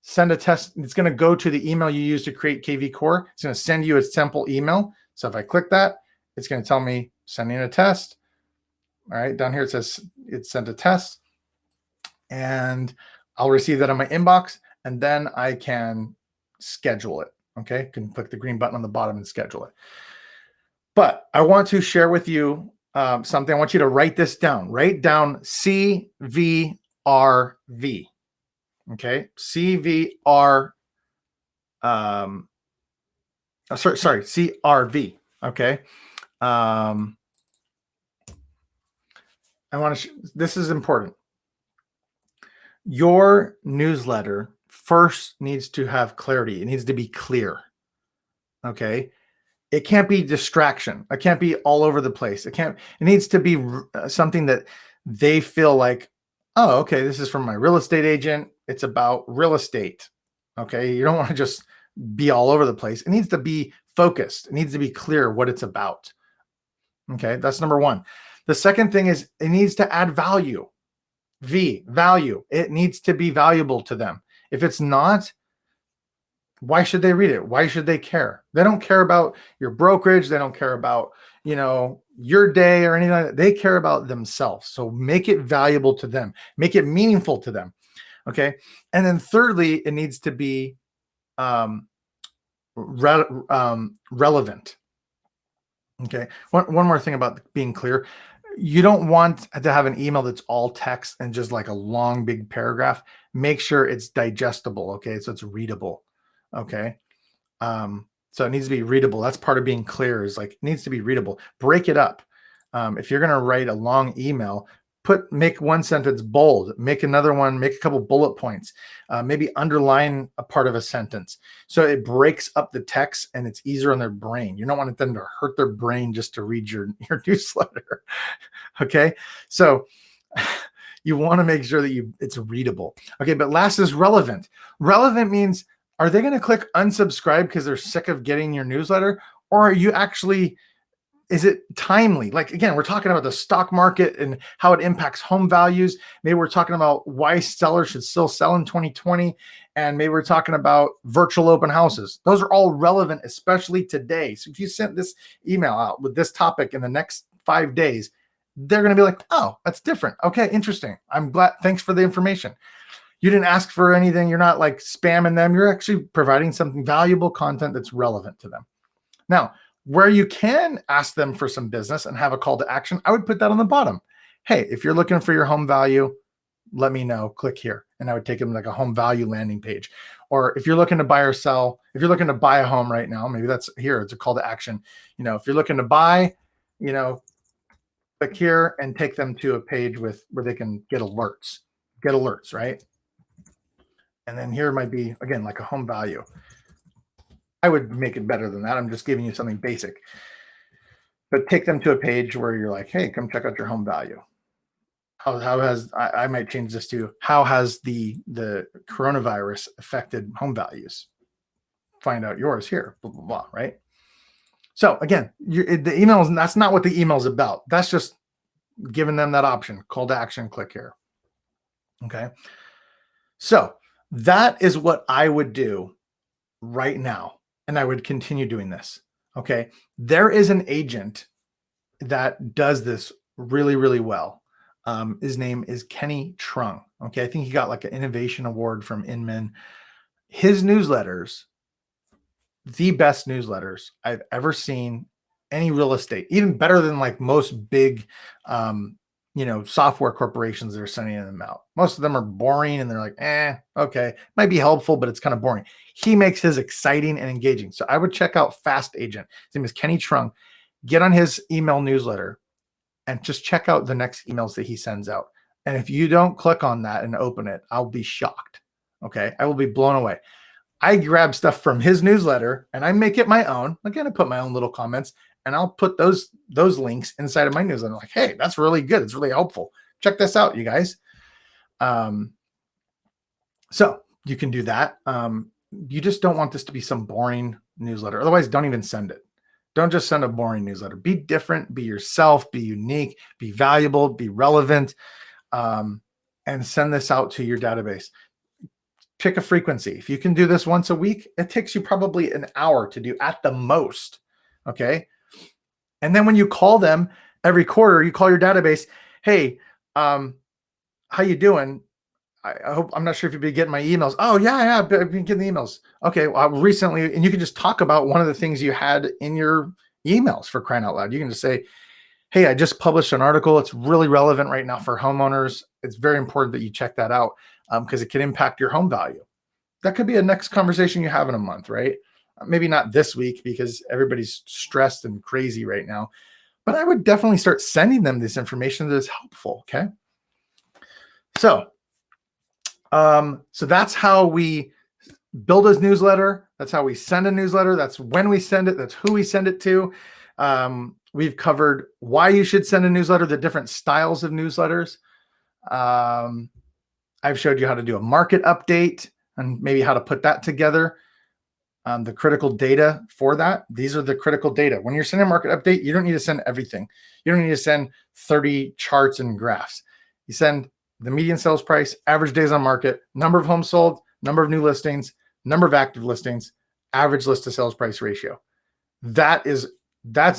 It's going to go to the email you use to create KV Core. It's going to send you a sample email. So if I click that, it's going to tell me sending a test. All right, down here it says it's sent a test, and I'll receive that in my inbox, and then I can schedule it. Okay, can click the green button on the bottom and schedule it. But I want to share with you something. I want you to write this down. Write down CVRV. Okay, CVR. Sorry, CRV. Okay. I want to. This is important. Your newsletter first needs to have clarity. It needs to be clear. Okay. It can't be distraction. It can't be all over the place. It needs to be something that they feel like, oh, okay, this is from my real estate agent. It's about real estate. Okay. You don't want to just be all over the place. It needs to be focused. It needs to be clear what it's about. Okay. That's number one. The second thing is it needs to add value. Value. It needs to be valuable to them. If it's not, why should they read it? Why should they care? They don't care about your brokerage. They don't care about, your day or anything like that. They care about themselves. So make it valuable to them. Make it meaningful to them. Okay. And then thirdly, it needs to be relevant. Okay. One more thing about being clear. You don't want to have an email that's all text and just like a long, big paragraph. Make sure it's digestible. Okay. So it's readable. Okay. So it needs to be readable. That's part of being clear, is like, it needs to be readable. Break it up. If you're going to write a long email, make one sentence bold, make another one, make a couple bullet points, maybe underline a part of a sentence. So it breaks up the text and it's easier on their brain. You don't want them to hurt their brain just to read your newsletter. Okay. So you want to make sure that it's readable. Okay. But last is relevant. Relevant means, are they going to click unsubscribe because they're sick of getting your newsletter? Or are you actually, is it timely? Like, again, we're talking about the stock market and how it impacts home values. Maybe we're talking about why sellers should still sell in 2020. And maybe we're talking about virtual open houses. Those are all relevant, especially today. So if you sent this email out with this topic in the next 5 days, they're going to be like, oh, that's different. Okay, interesting. I'm glad. Thanks for the information. You didn't ask for anything. You're not like spamming them. You're actually providing something valuable content that's relevant to them. Now, where you can ask them for some business and have a call to action, I would put that on the bottom. Hey, if you're looking for your home value, let me know. Click here. And I would take them like a home value landing page. Or if you're looking to buy or sell, if you're looking to buy a home right now, maybe that's here. It's a call to action. If you're looking to buy, click here and take them to a page where they can get alerts, right? And then here might be, again, like a home value. I would make it better than that. I'm just giving you something basic. But take them to a page where you're like, hey, come check out your home value. I might change this to, how has the coronavirus affected home values? Find out yours here, blah, blah, blah, right? So again, the emails, that's not what the email is about. That's just giving them that option, call to action, click here. Okay. So That is what I would do right now. And I would continue doing this. Okay. There is an agent that does this really, really well. His name is Kenny Trung. Okay. I think he got like an innovation award from Inman. His newsletters, the best newsletters I've ever seen any real estate, even better than like most big, software corporations that are sending them out. Most of them are boring and they're like, okay, might be helpful, but it's kind of boring. He makes his exciting and engaging. So I would check out Fast Agent. His name is Kenny Trung. Get on his email newsletter and just check out the next emails that he sends out. And if you don't click on that and open it, I'll be shocked. Okay. I will be blown away. I grab stuff from his newsletter and I make it my own. Again, I put my own little comments and I'll put those links inside of my newsletter. I'm like, hey, that's really good. It's really helpful. Check this out, you guys. So you can do that. You just don't want this to be some boring newsletter. Otherwise, don't even send it. Don't just send a boring newsletter. Be different, be yourself, be unique, be valuable, be relevant, and send this out to your database. Pick a frequency. If you can do this once a week, it takes you probably an hour to do at the most. Okay. And then when you call them every quarter, you call your database, hey, how you doing? I hope, I'm not sure if you've been getting my emails. Oh yeah, I've been getting the emails. Okay. Well, recently, and you can just talk about one of the things you had in your emails, for crying out loud. You can just say, hey, I just published an article. It's really relevant right now for homeowners. It's very important that you check that out because it can impact your home value. That could be a next conversation you have in a month, right? Maybe not this week because everybody's stressed and crazy right now, but I would definitely start sending them this information that is helpful. Okay. So that's how we build a newsletter. That's how we send a newsletter. That's when we send it. That's who we send it to. We've covered why you should send a newsletter, the different styles of newsletters. I've showed you how to do a market update and maybe how to put that together. The critical data for that. These are the critical data. When you're sending a market update, you don't need to send everything. You don't need to send 30 charts and graphs. You send the median sales price, average days on market, number of homes sold, number of new listings, number of active listings, average list to sales price ratio. That's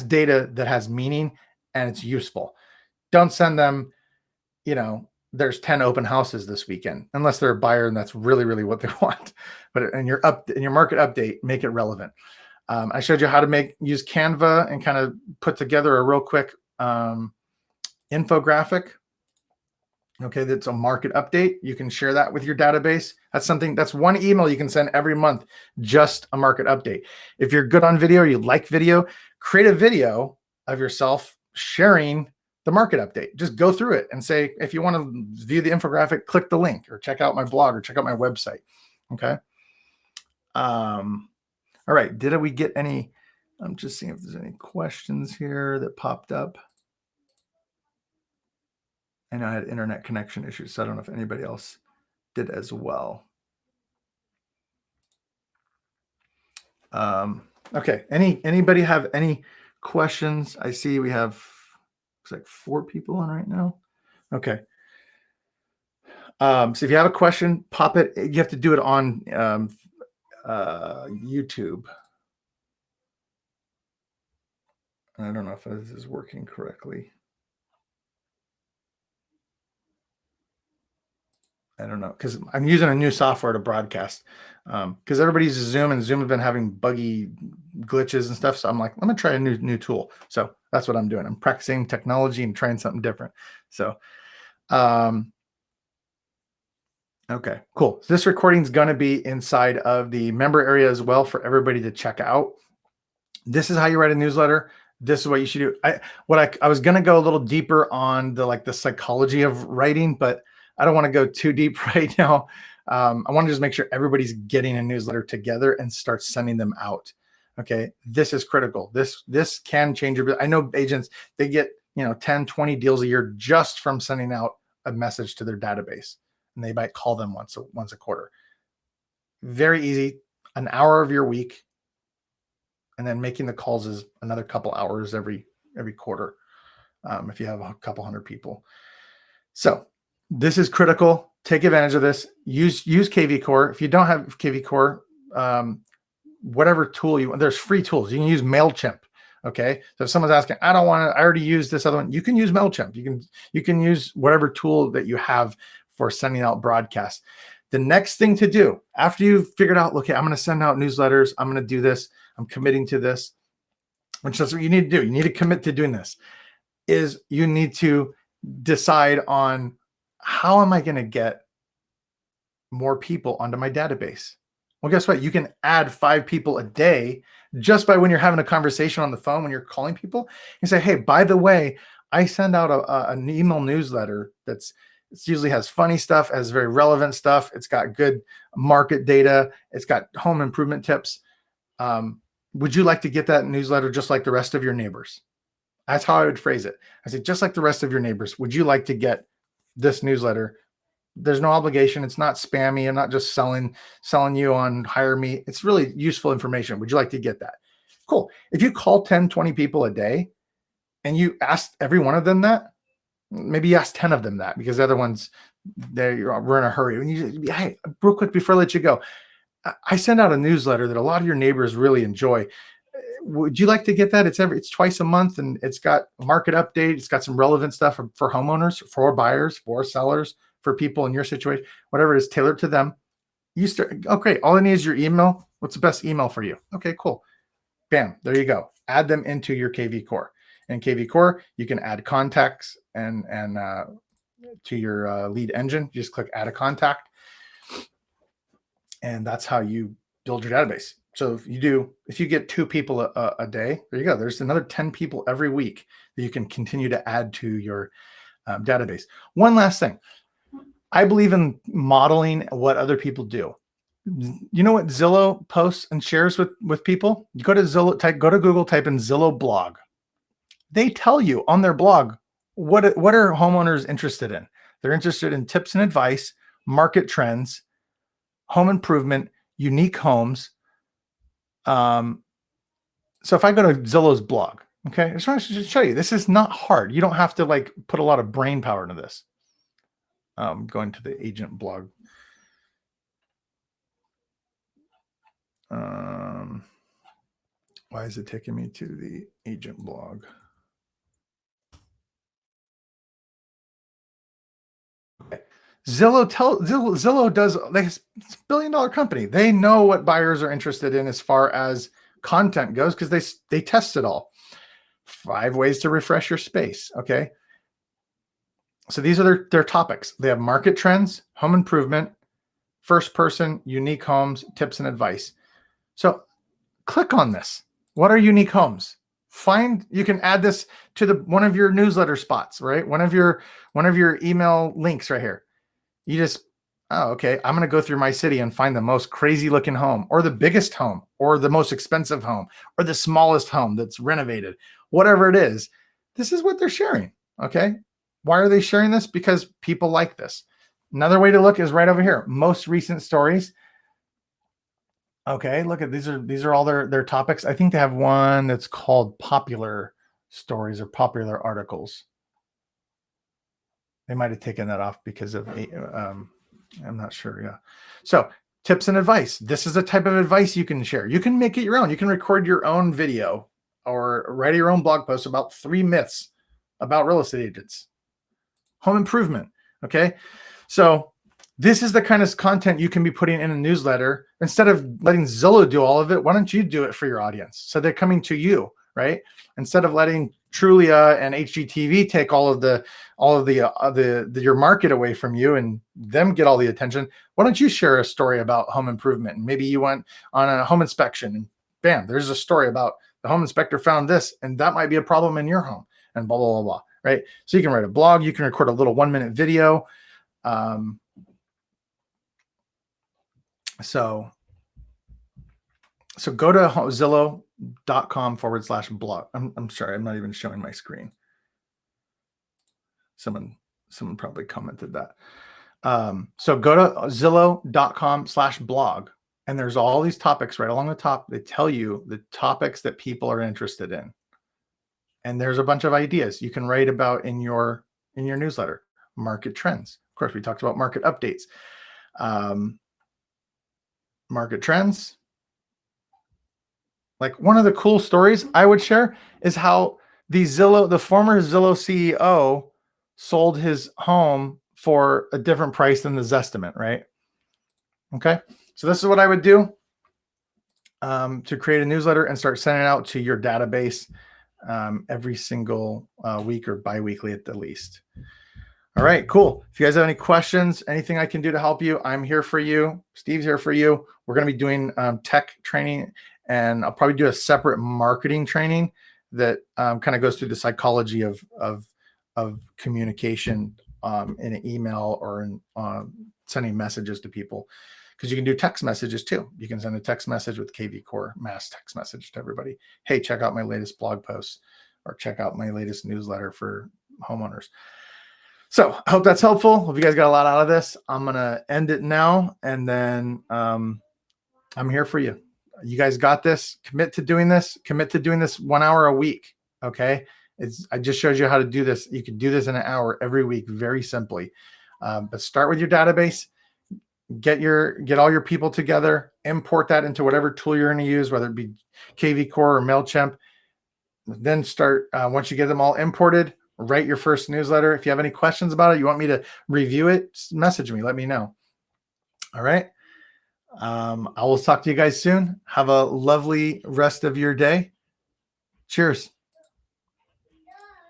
data that has meaning and it's useful. Don't send them, there's 10 open houses this weekend, unless they're a buyer and that's really, really what they want. But in your market update, make it relevant. I showed you how to use Canva and kind of put together a real quick infographic. Okay, that's a market update. You can share that with your database. That's one email you can send every month, just a market update. If you're good on video or you like video, create a video of yourself sharing the market update. Just go through it and say, if you want to view the infographic, click the link or check out my blog or check out my website. Okay. All right. Did we get any? I'm just seeing if there's any questions here that popped up. I know I had internet connection issues, so I don't know if anybody else did as well. Okay. Anybody have any questions? I see we have, looks like 4 people on right now. Okay. So if you have a question, pop it. You have to do it on YouTube. I don't know if this is working correctly. I don't know, because I'm using a new software to broadcast because everybody's Zoom and Zoom has been having buggy glitches and stuff. So I'm like, let me try a new tool. So that's what I'm doing. I'm practicing technology and trying something different. So, okay, cool. So this recording is going to be inside of the member area as well for everybody to check out. This is how you write a newsletter. This is what you should do. I was going to go a little deeper on the psychology of writing, but I don't want to go too deep right now. I want to just make sure everybody's getting a newsletter together and start sending them out. Okay. This is critical. This can change your, I know agents, they get, 10, 20 deals a year just from sending out a message to their database, and they might call them once a quarter. Very easy. An hour of your week. And then making the calls is another couple hours every quarter. If you have a couple hundred people. So This is critical. Take advantage of this. Use KV Core. If you don't have KV Core, whatever tool you want, there's free tools. You can use MailChimp. Okay. So if someone's asking, I don't want to, I already use this other one, you can use MailChimp. You can use whatever tool that you have for sending out broadcasts. The next thing to do after you've figured out, okay, I'm going to send out newsletters. I'm going to do this. I'm committing to this, which is what you need to do. You need to commit to doing this. Is you need to decide on how am I going to get more people onto my database? Well, guess what? You can add 5 people a day just by when you're having a conversation on the phone, when you're calling people, you say, hey, by the way, I send out an email newsletter it usually has funny stuff, has very relevant stuff. It's got good market data. It's got home improvement tips. Would you like to get that newsletter just like the rest of your neighbors? That's how I would phrase it. I say, just like the rest of your neighbors, would you like to get this newsletter? There's no obligation. It's not spammy. I'm not just selling you on Hire Me. It's really useful information. Would you like to get that? Cool. If you call 10, 20 people a day and you ask every one of them that, maybe you ask 10 of them that because the other ones, we're in a hurry. And you, hey, real quick before I let you go, I send out a newsletter that a lot of your neighbors really enjoy. Would you like to get that? It's twice a month and it's got a market update. It's got some relevant stuff for homeowners, for buyers, for sellers, for people in your situation, whatever it is tailored to them. You start, oh, great. All I need is your email. What's the best email for you? Okay, cool. Bam, there you go. Add them into your KV Core. In KV Core, you can add contacts and to your lead engine. You just click add a contact. And that's how you build your database. So if you get 2 people a day, there you go. There's another 10 people every week that you can continue to add to your database. One last thing. I believe in modeling what other people do. You know what Zillow posts and shares with people? You go to Zillow, go to Google, type in Zillow blog. They tell you on their blog what are homeowners interested in. They're interested in tips and advice, market trends, home improvement, unique homes. So if I go to Zillow's blog, okay, I just want to show you, this is not hard. You don't have to like put a lot of brain power into this. Going to the agent blog. Why is it taking me to the agent blog? Okay. Zillow does, like, it's a billion-dollar company. They know what buyers are interested in as far as content goes because they test it all. 5 ways to refresh your space. Okay. So these are their topics. They have market trends, home improvement, first person, unique homes, tips and advice. So click on this. What are unique homes? You can add this to one of your newsletter spots, right? One of your email links right here. You just, oh, okay, I'm going to go through my city and find the most crazy looking home or the biggest home or the most expensive home or the smallest home that's renovated, whatever it is. This is what they're sharing. Okay. Why are they sharing this? Because people like this. Another way to look is right over here. Most recent stories. Okay, look at these are all their topics. I think they have one that's called popular stories or popular articles. They might have taken that off because of I'm not sure. Yeah. So tips and advice. This is the type of advice you can share. You can make it your own. You can record your own video or write your own blog post about 3 myths about real estate agents. Home improvement. Okay. So this is the kind of content you can be putting in a newsletter. Instead of letting Zillow do all of it, why don't you do it for your audience? So they're coming to you, right? Instead of letting Trulia and HGTV take all of your market away from you and them get all the attention, why don't you share a story about home improvement? And maybe you went on a home inspection and bam, there's a story about the home inspector found this, and that might be a problem in your home, and blah, blah, blah, blah, right? So you can write a blog, you can record a little 1-minute video. So go to Zillow.com/blog. I'm sorry, I'm not even showing my screen. Someone probably commented that. So go to Zillow.com/blog, and there's all these topics right along the top. They tell you the topics that people are interested in. And there's a bunch of ideas you can write about in your newsletter. Market trends. Of course, we talked about market updates, market trends. Like, one of the cool stories I would share is how the former Zillow CEO sold his home for a different price than the Zestimate, right? Okay, so this is what I would do to create a newsletter and start sending it out to your database every single week or bi-weekly at the least. All right, cool. If you guys have any questions, anything I can do to help you, I'm here for you. Steve's here for you. We're going to be doing tech training, and I'll probably do a separate marketing training that kind of goes through the psychology of communication in an email or in sending messages to people, because you can do text messages too. You can send a text message with KV Core, mass text message to everybody. Hey, check out my latest blog post, or check out my latest newsletter for homeowners. So I hope that's helpful. Hope you guys got a lot out of this. I'm going to end it now, and then I'm here for you. You guys got this. Commit to doing this. Commit to doing this 1 hour a week. Okay. I just showed you how to do this. You can do this in an hour every week, very simply. But start with your database. Get all your people together. Import that into whatever tool you're going to use, whether it be KV Core or MailChimp. Then start, once you get them all imported, write your first newsletter. If you have any questions about it, you want me to review it, message me, let me know. All right. I will talk to you guys soon. Have a lovely rest of your day. Cheers.